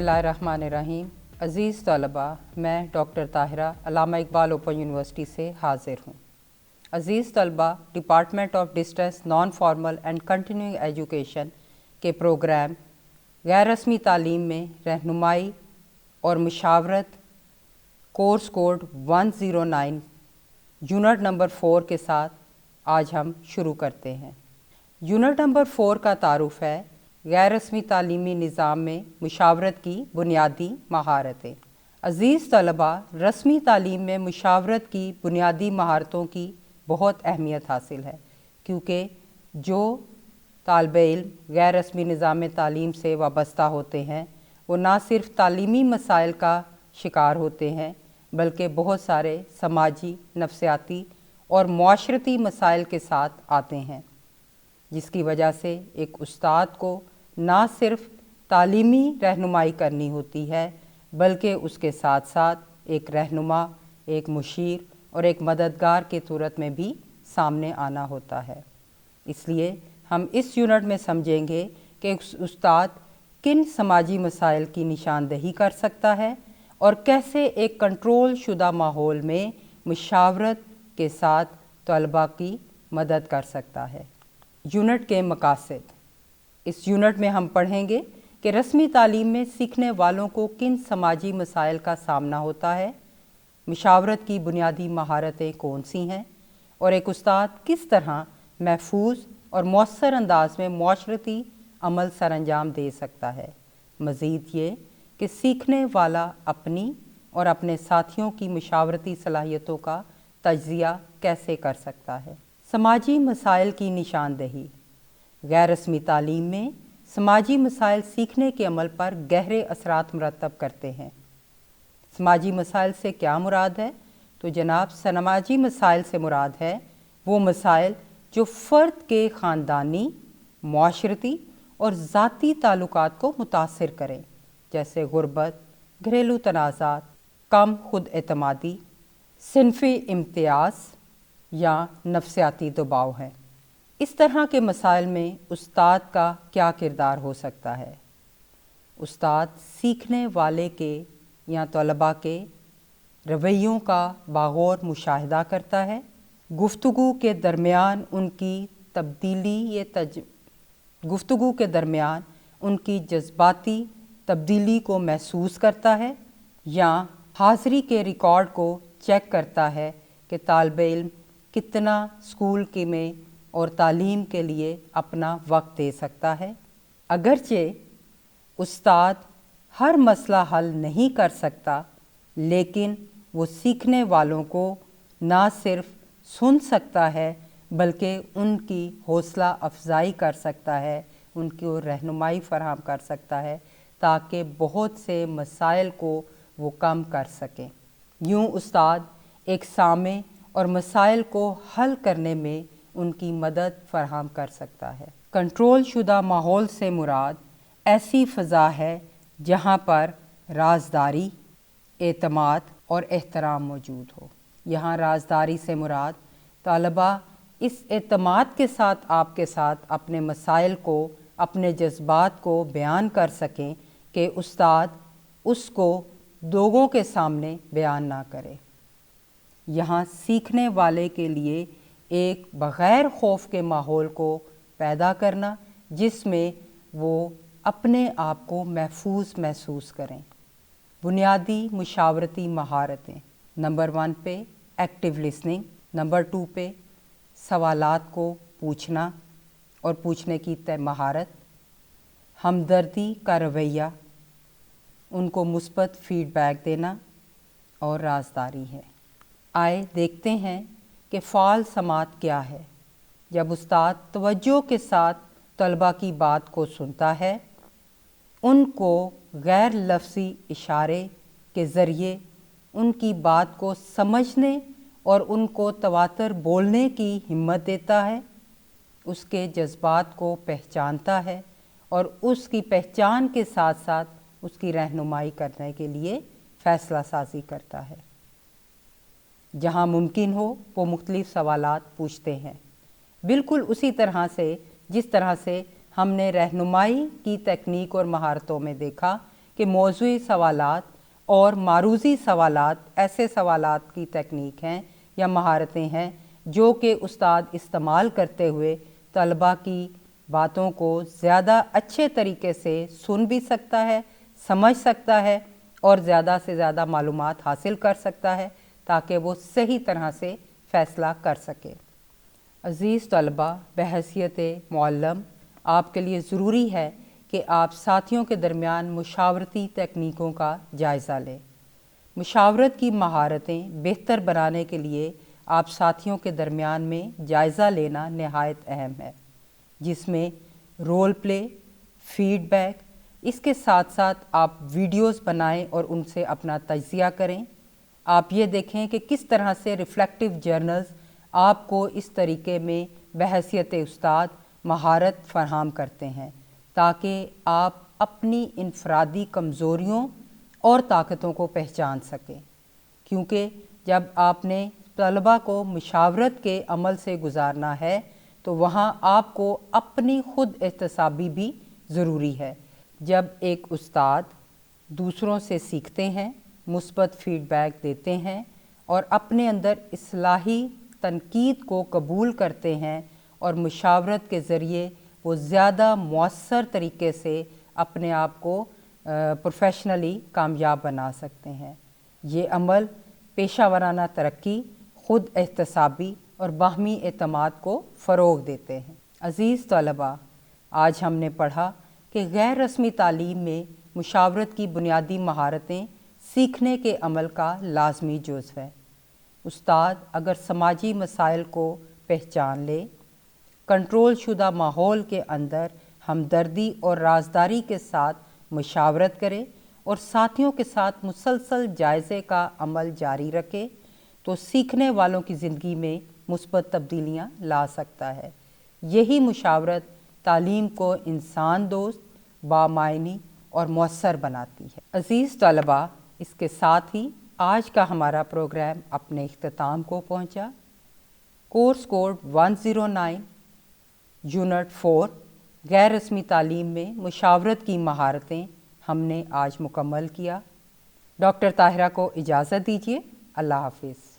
बिस्मिल्लाहिर्रहमानिर्रहीम। अज़ीज़ तलबा, मैं डॉक्टर ताहिरा अल्लामा इकबाल ओपन यूनिवर्सिटी से हाज़िर हूँ। अज़ीज़ तलबा, department of distance non formal and continuing education के प्रोग्राम गैर रस्मी तालीम में रहनुमाई और मुशावरत कोर्स कोड 109 यूनिट नंबर 4 के साथ आज हम शुरू करते हैं। यूनिट नंबर 4 का तारुफ है गैर रस्मी तालीमी निज़ाम में मुशावरत की बुनियादी महारतें। अज़ीज़ तलबा, रस्मी तालीम में मुशावरत की बुनियादी महारतों की बहुत अहमियत हासिल है, क्योंकि जो तालिब इल्म गैर रस्मी निज़ाम तालीम से वाबस्ता होते हैं वो ना सिर्फ तालीमी मसाइल का शिकार होते हैं बल्कि बहुत सारे समाजी, नफ्सियाती और मुआशरती मसाइल के साथ आते हैं, जिसकी वजह से एक उस्ताद को ना सिर्फ तालीमी रहनुमाई करनी होती है बल्कि उसके साथ साथ एक रहनुमा, एक मुशीर और एक मददगार के सूरत में भी सामने आना होता है। इसलिए हम इस यूनिट में समझेंगे कि उस्ताद किन समाजी मसाइल की निशानदही कर सकता है और कैसे एक कंट्रोल शुदा माहौल में मुशावरत के साथ तलबा की मदद कर सकता है। यूनिट के मकासद। इस यूनिट में हम पढ़ेंगे कि रस्मी तालीम में सीखने वालों को किन समाजी मसाइल का सामना होता है, मुशावरत की बुनियादी महारतें कौन सी हैं और एक उस्ताद किस तरह महफूज और मौसर अंदाज में मुआशरती अमल सर अंजाम दे सकता है। मज़ीद ये कि सीखने वाला अपनी और अपने साथियों की मुशावरती सलाहियतों का तज्ज़िया कैसे कर सकता है। समाजी मसाइल की निशानदही। गैर रस्मी तालीम में समाजी मसाइल सीखने के अमल पर गहरे असरात मुरतब करते हैं। समाजी मसाइल से क्या मुराद है? तो जनाब, समाजी मसाइल से मुराद है वो मसाइल जो फ़र्द के ख़ानदानी, मुआशरती और ज़ाती ताल्लुकात को मुतासिर करें, जैसे गुर्बत, घरेलू तनाज़ात, कम खुद एतमादी, सिनफ़ी इम्तियाज़ या नफ्सियाती दबाव हैं। इस तरह के मसाइल में उस्ताद का क्या किरदार हो सकता है? उस्ताद सीखने वाले के या तलबा के रवैयों का बागौर मुशाहिदा करता है, गुफ्तगू के दरमियान उनकी जज्बाती तब्दीली को महसूस करता है या हाज़री के रिकॉर्ड को चेक करता है कि तालिब इल्म कितना स्कूल के में और तालीम के लिए अपना वक्त दे सकता है। अगरचे उस्ताद हर मसला हल नहीं कर सकता, लेकिन वो सीखने वालों को ना सिर्फ सुन सकता है बल्कि उनकी हौसला अफजाई कर सकता है, उनको रहनुमाई फराहम कर सकता है ताकि बहुत से मसाइल को वो कम कर सकें। यूँ उस्ताद एक सामे और मसाइल को हल करने में उनकी मदद फराहम कर सकता है। कंट्रोल शुदा माहौल से मुराद ऐसी फ़ज़ा है जहाँ पर राज़दारी, एतमाद और एहतराम मौजूद हो। यहाँ राज़दारी से मुराद तलबा इस एतमाद के साथ आपके साथ अपने मसाइल को, अपने जज्बात को बयान कर सकें कि उस्ताद उसको लोगों के सामने बयान ना करे। यहाँ सीखने वाले के लिए एक बग़ैर खौफ के माहौल को पैदा करना जिसमें वो अपने आप को महफूज महसूस करें। बुनियादी मुशावरती महारतें। नंबर 1 पे एक्टिव लिसनिंग, नंबर 2 पे सवालात को पूछना और पूछने की महारत, हमदर्दी का रवैया, उनको मुस्बत फ़ीडबैक देना और राज़दारी है। आए देखते हैं कि फ़ाल समात क्या है। जब उस्ताद तवज्जो के साथ तलबा की बात को सुनता है, उनको गैर लफ्ज़ी इशारे के ज़रिए उनकी बात को समझने और उनको तवातर बोलने की हिम्मत देता है, उसके जज्बात को पहचानता है और उसकी पहचान के साथ साथ उसकी रहनुमाई करने के लिए फ़ैसला साजी करता है। जहाँ मुमकिन हो वो मुख्तलिफ़ सवालात पूछते हैं, बिल्कुल उसी तरह से जिस तरह से हमने रहनुमाई की तकनीक और महारतों में देखा کہ موضوعی سوالات اور معروضی سوالات ایسے سوالات کی تکنیک ہیں یا مہارتیں ہیں جو کہ استاد استعمال کرتے ہوئے طلباء کی باتوں کو زیادہ اچھے طریقے سے سن بھی سکتا ہے، سمجھ سکتا ہے اور زیادہ سے زیادہ معلومات حاصل کر سکتا ہے تاکہ وہ صحیح طرح سے فیصلہ کر سکے۔ عزیز طلباء، بحیثیت معلم آپ کے لیے ضروری ہے کہ آپ ساتھیوں کے درمیان مشاورتی تکنیکوں کا جائزہ لیں۔ مشاورت کی مہارتیں بہتر بنانے کے لیے آپ ساتھیوں کے درمیان میں جائزہ لینا نہایت اہم ہے، جس میں رول پلے، فیڈ بیک، اس کے ساتھ ساتھ آپ ویڈیوز بنائیں اور ان سے اپنا تجزیہ کریں۔ آپ یہ دیکھیں کہ کس طرح سے ریفلیکٹیو جرنلز آپ کو اس طریقے میں بحیثیت استاد مہارت فراہم کرتے ہیں تاکہ آپ اپنی انفرادی کمزوریوں اور طاقتوں کو پہچان سکیں، کیونکہ جب آپ نے طلباء کو مشاورت کے عمل سے گزارنا ہے تو وہاں آپ کو اپنی خود احتسابی بھی ضروری ہے۔ جب ایک استاد دوسروں سے سیکھتے ہیں، مثبت فیڈ بیک دیتے ہیں اور اپنے اندر اصلاحی تنقید کو قبول کرتے ہیں اور مشاورت کے ذریعے وہ زیادہ مؤثر طریقے سے اپنے آپ کو پروفیشنلی کامیاب بنا سکتے ہیں۔ یہ عمل پیشہ ورانہ ترقی، خود احتسابی اور باہمی اعتماد کو فروغ دیتے ہیں۔ عزیز طلباء، آج ہم نے پڑھا کہ غیر رسمی تعلیم میں مشاورت کی بنیادی مہارتیں سیکھنے کے عمل کا لازمی جزو ہے۔ استاد اگر سماجی مسائل کو پہچان لے، کنٹرول شدہ ماحول کے اندر ہمدردی اور رازداری کے ساتھ مشاورت کرے اور ساتھیوں کے ساتھ مسلسل جائزے کا عمل جاری رکھے تو سیکھنے والوں کی زندگی میں مثبت تبدیلیاں لا سکتا ہے۔ یہی مشاورت تعلیم کو انسان دوست، بامعنی اور مؤثر بناتی ہے۔ عزیز طلباء، اس کے ساتھ ہی آج کا ہمارا پروگرام اپنے اختتام کو پہنچا۔ کورس کوڈ 109 یونٹ 4 غیر رسمی تعلیم میں مشاورت کی مہارتیں ہم نے آج مکمل کیا۔ ڈاکٹر طاہرہ کو اجازت دیجیے۔ اللہ حافظ۔